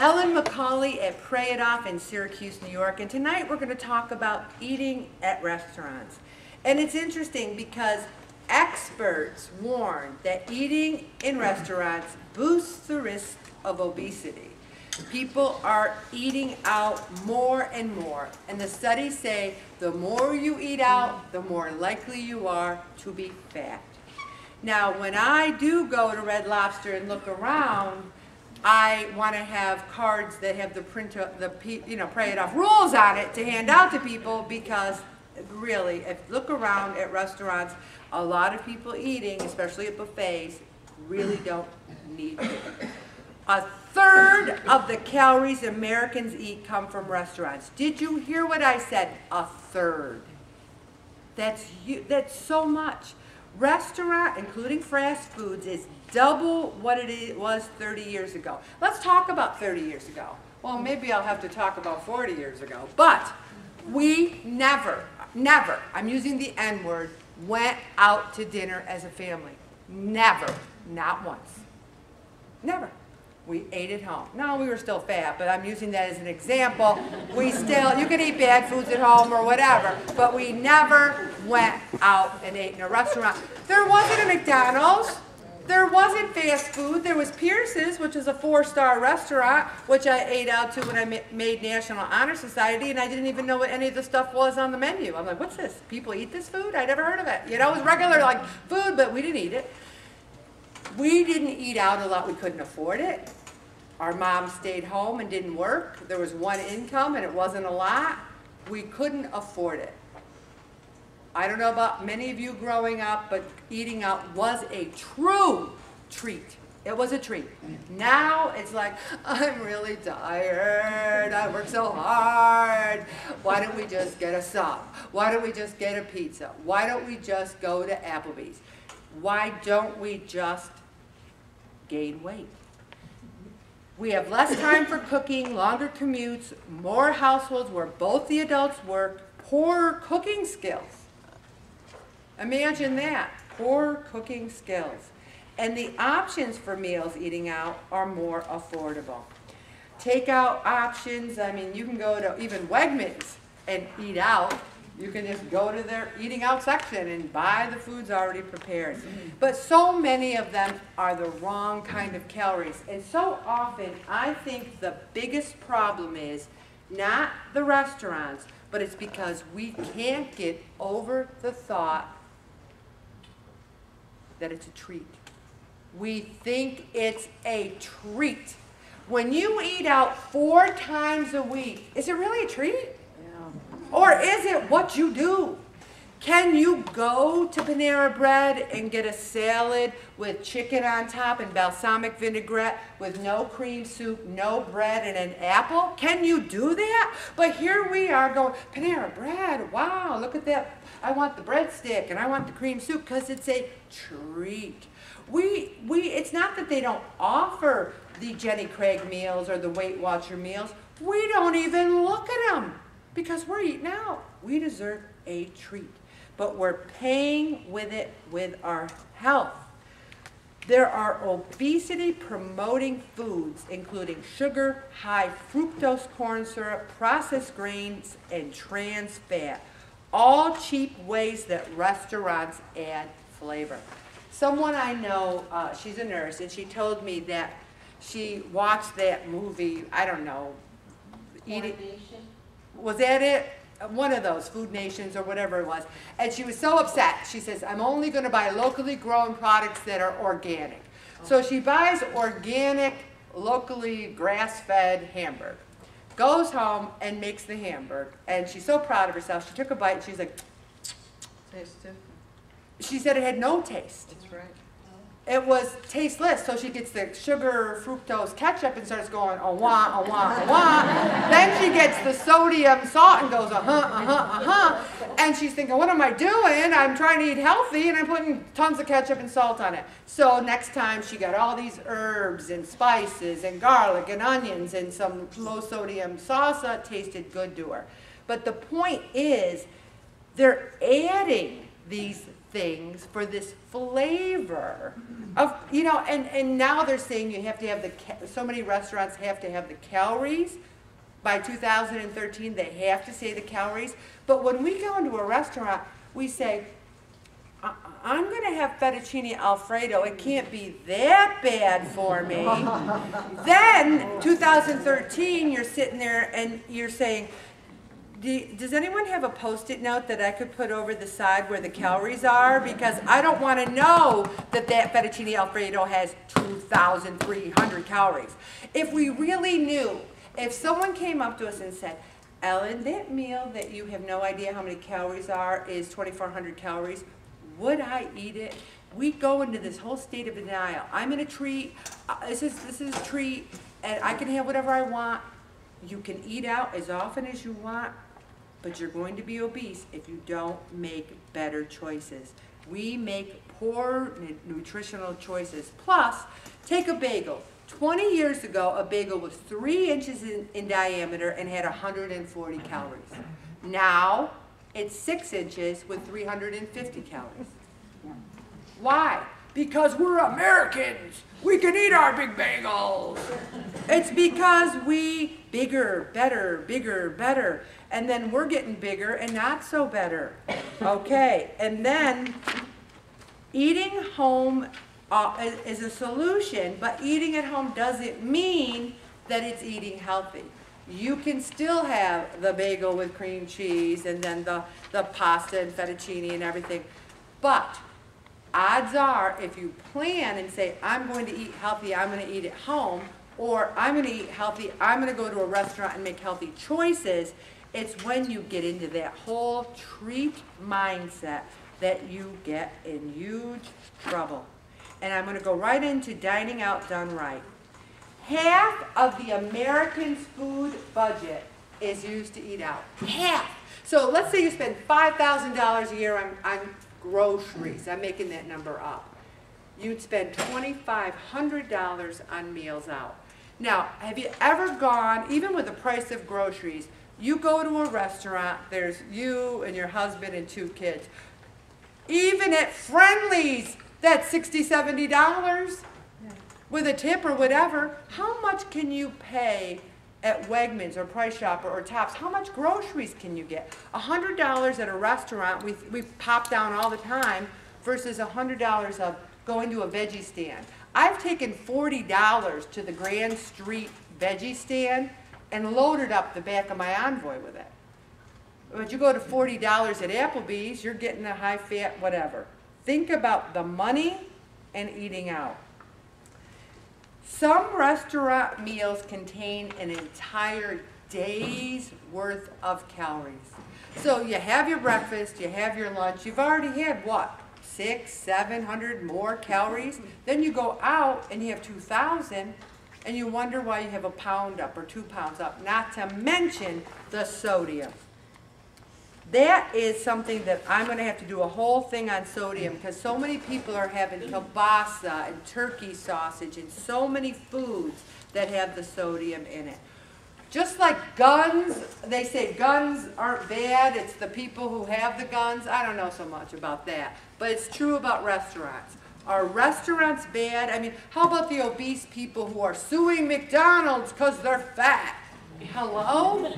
Ellen McCauley at Pray It Off in Syracuse, New York, and tonight we're going to talk about eating at restaurants. And it's interesting because experts warn that eating in restaurants boosts the risk of obesity. People are eating out more and more, and the studies say the more you eat out, the more likely you are to be fat. Now, when I do go to Red Lobster and look around, I want to have cards that have the Pray It Off rules on it to hand out to people, because really, if you look around at restaurants, a lot of people eating, especially at buffets, really don't need it. A third of the calories Americans eat come from restaurants. Did you hear what I said? A third. That's so much. Restaurant, including fast foods, is double what it was 30 years ago. Let's talk about 30 years ago. Well, maybe I'll have to talk about 40 years ago. But we never, I'm using the N-word, went out to dinner as a family. Never. Not once. Never. We ate at home. No, we were still fat, but I'm using that as an example. You can eat bad foods at home or whatever, but we never went out and ate in a restaurant. There wasn't a McDonald's. There wasn't fast food. There was Pierce's, which is a 4-star restaurant, which I ate out to when I made National Honor Society, and I didn't even know what any of the stuff was on the menu. I'm like, what's this? People eat this food? I never heard of it. You know, it was regular like food, but we didn't eat it. We didn't eat out a lot. We couldn't afford it. Our mom stayed home and didn't work. There was one income, and it wasn't a lot. We couldn't afford it. I don't know about many of you growing up, but eating out was a true treat. It was a treat. Now it's like, I'm really tired. I worked so hard. Why don't we just get a sub? Why don't we just get a pizza? Why don't we just go to Applebee's? Why don't we just gain weight? We have less time for cooking, longer commutes, more households where both the adults work, poorer cooking skills. Imagine that, poor cooking skills. And the options for meals eating out are more affordable. Takeout options, I mean, you can go to even Wegmans and eat out. You can just go to their eating out section and buy the foods already prepared. But so many of them are the wrong kind of calories. And so often, I think the biggest problem is not the restaurants, but it's because we can't get over the thought that it's a treat. We think it's a treat. When you eat out 4 times a week, is it really a treat? Or is it what you do? Can you go to Panera Bread and get a salad with chicken on top and balsamic vinaigrette with no cream soup, no bread, and an apple? Can you do that? But here we are going, Panera Bread, wow, look at that. I want the breadstick and I want the cream soup because it's a treat. It's not that they don't offer the Jenny Craig meals or the Weight Watcher meals. We don't even look at them, because we're eating out. We deserve a treat. But we're paying with it with our health. There are obesity-promoting foods, including sugar, high fructose corn syrup, processed grains, and trans fat. All cheap ways that restaurants add flavor. Someone I know, she's a nurse, and she told me that she watched that movie, I don't know, was that it? One of those, Food Nations or whatever it was. And she was so upset. She says, I'm only going to buy locally grown products that are organic. So she buys organic, locally grass-fed hamburger. Goes home and makes the hamburger. And she's so proud of herself. She took a bite and she's like, tastes different. She said it had no taste. That's right. It was tasteless, so she gets the sugar fructose ketchup and starts going, oh-wah, oh-wah, oh-wah. Then she gets the sodium salt and goes, and she's thinking, what am I doing? I'm trying to eat healthy, and I'm putting tons of ketchup and salt on it. So next time she got all these herbs and spices and garlic and onions and some low-sodium salsa. Tasted good to her. But the point is, they're adding these things for this flavor of, you know, and now they're saying you have to have so many restaurants have to have the calories. By 2013, they have to say the calories. But when we go into a restaurant, we say, I'm going to have fettuccine Alfredo. It can't be that bad for me. Then, 2013, you're sitting there and you're saying, does anyone have a Post-it note that I could put over the side where the calories are? Because I don't want to know that that fettuccine Alfredo has 2,300 calories. If we really knew, if someone came up to us and said, Ellen, that meal that you have no idea how many calories are is 2,400 calories, would I eat it? We go into this whole state of denial. I'm in a treat. This is a treat, and I can have whatever I want. You can eat out as often as you want, but you're going to be obese if you don't make better choices. We make poor nutritional choices. Plus, take a bagel. 20 years ago, a bagel was 3 inches in diameter and had 140 calories. Now, it's 6 inches with 350 calories. Why? Because we're Americans. We can eat our big bagels. It's because we bigger, better. And then we're getting bigger and not so better. Okay, and then eating home is a solution, but eating at home doesn't mean that it's eating healthy. You can still have the bagel with cream cheese and then the pasta and fettuccine and everything. But odds are, if you plan and say, I'm going to eat healthy, I'm going to eat at home, or I'm going to eat healthy, I'm going to go to a restaurant and make healthy choices, it's when you get into that whole treat mindset that you get in huge trouble. And I'm going to go right into dining out done right. Half of the American's food budget is used to eat out. Half. So let's say you spend $5,000 a year on groceries. I'm making that number up. You'd spend $2,500 on meals out. Now, have you ever gone, even with the price of groceries, you go to a restaurant, there's you and your husband and 2 kids. Even at Friendly's, that's $60, $70 with a tip or whatever. How much can you pay at Wegmans or Price Chopper or Tops? How much groceries can you get? $100 at a restaurant, we pop down all the time, versus $100 of going to a veggie stand. I've taken $40 to the Grand Street veggie stand and loaded up the back of my Envoy with it. But you go to $40 at Applebee's, you're getting a high-fat whatever. Think about the money and eating out. Some restaurant meals contain an entire day's worth of calories. So you have your breakfast, you have your lunch, you've already had what? 600, 700 more calories. Then you go out and you have 2,000 and you wonder why you have a pound up or 2 pounds up, not to mention the sodium. That is something that I'm going to have to do a whole thing on sodium, because so many people are having kielbasa and turkey sausage and so many foods that have the sodium in it. Just like guns, they say guns aren't bad, it's the people who have the guns. I don't know so much about that, but it's true about restaurants. Are restaurants bad? I mean, how about the obese people who are suing McDonald's because they're fat? Hello?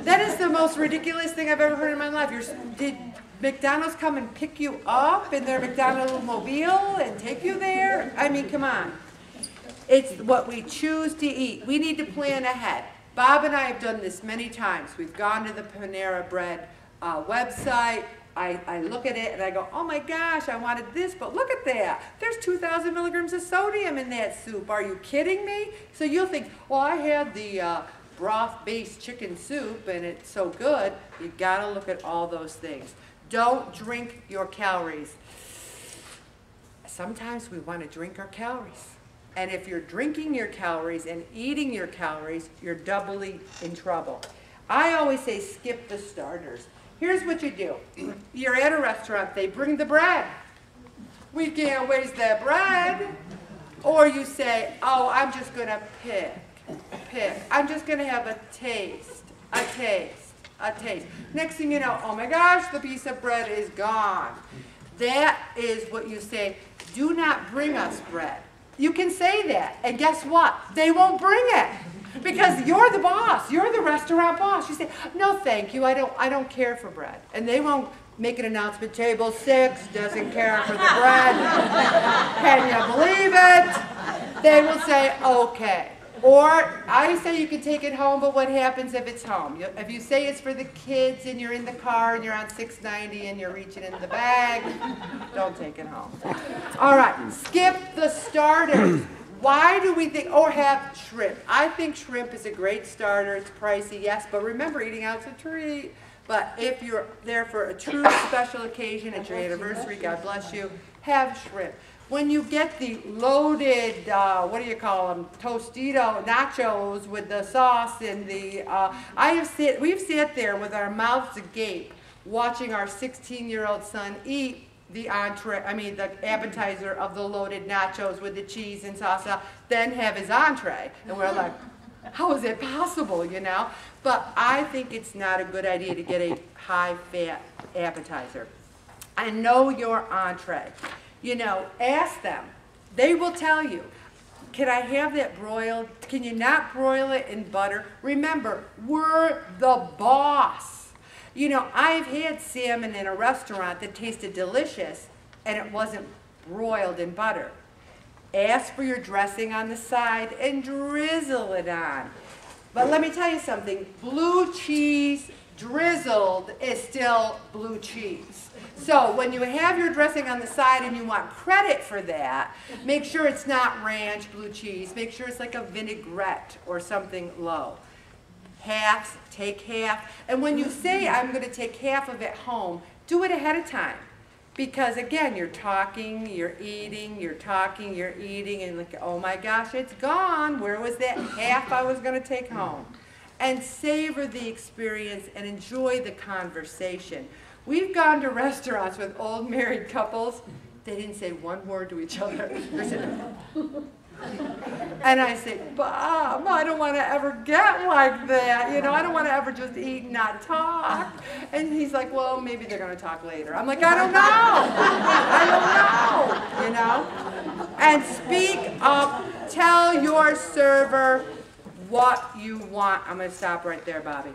That is the most ridiculous thing I've ever heard in my life. Did McDonald's come and pick you up in their McDonald's mobile and take you there? I mean, come on. It's what we choose to eat. We need to plan ahead. Bob and I have done this many times. We've gone to the Panera Bread website. I look at it and I go, oh my gosh, I wanted this, but look at that. There's 2,000 milligrams of sodium in that soup. Are you kidding me? So you'll think, well, I had the broth-based chicken soup and it's so good. You gotta look at all those things. Don't drink your calories. Sometimes we want to drink our calories. And if you're drinking your calories and eating your calories, you're doubly in trouble. I always say skip the starters. Here's what you do. You're at a restaurant, they bring the bread. We can't waste that bread. Or you say, oh, I'm just going to pick. I'm just going to have a taste. Next thing you know, oh my gosh, the piece of bread is gone. That is what you say, do not bring us bread. You can say that, and guess what? They won't bring it. Because you're the boss, you're the restaurant boss. You say, no thank you, I don't care for bread. And they won't make an announcement, table 6 doesn't care for the bread. Can you believe it? They will say, okay. Or I say you can take it home, but what happens if it's home? If you say it's for the kids and you're in the car and you're on 690 and you're reaching in the bag, don't take it home. All right, skip the starters. Why do we think, or have shrimp? I think shrimp is a great starter. It's pricey, yes, but remember, eating out's a treat. But if you're there for a true special occasion, it's your anniversary, God bless you, have shrimp. When you get the loaded, what do you call them, Tostito nachos with the sauce and the, we've sat there with our mouths agape watching our 16-year-old son eat the appetizer of the loaded nachos with the cheese and salsa, then have his entree. And we're like, how is it possible, you know? But I think it's not a good idea to get a high-fat appetizer. And know your entree. You know, ask them. They will tell you, can I have that broiled? Can you not broil it in butter? Remember, we're the boss. You know, I've had salmon in a restaurant that tasted delicious and it wasn't broiled in butter. Ask for your dressing on the side and drizzle it on. But let me tell you something, blue cheese drizzled is still blue cheese. So when you have your dressing on the side and you want credit for that, make sure it's not ranch blue cheese. Make sure it's like a vinaigrette or something low. Halves, take half. And when you say, I'm going to take half of it home, do it ahead of time. Because again, you're talking, you're eating, you're talking, you're eating, and like, oh my gosh, it's gone. Where was that half I was going to take home? And savor the experience and enjoy the conversation. We've gone to restaurants with old married couples. They didn't say one word to each other. They said, and I say, Bob, I don't want to ever get like that. You know, I don't want to ever just eat and not talk. And he's like, well, maybe they're going to talk later. I'm like, I don't know. I don't know, you know. And speak up. Tell your server what you want. I'm going to stop right there, Bobby.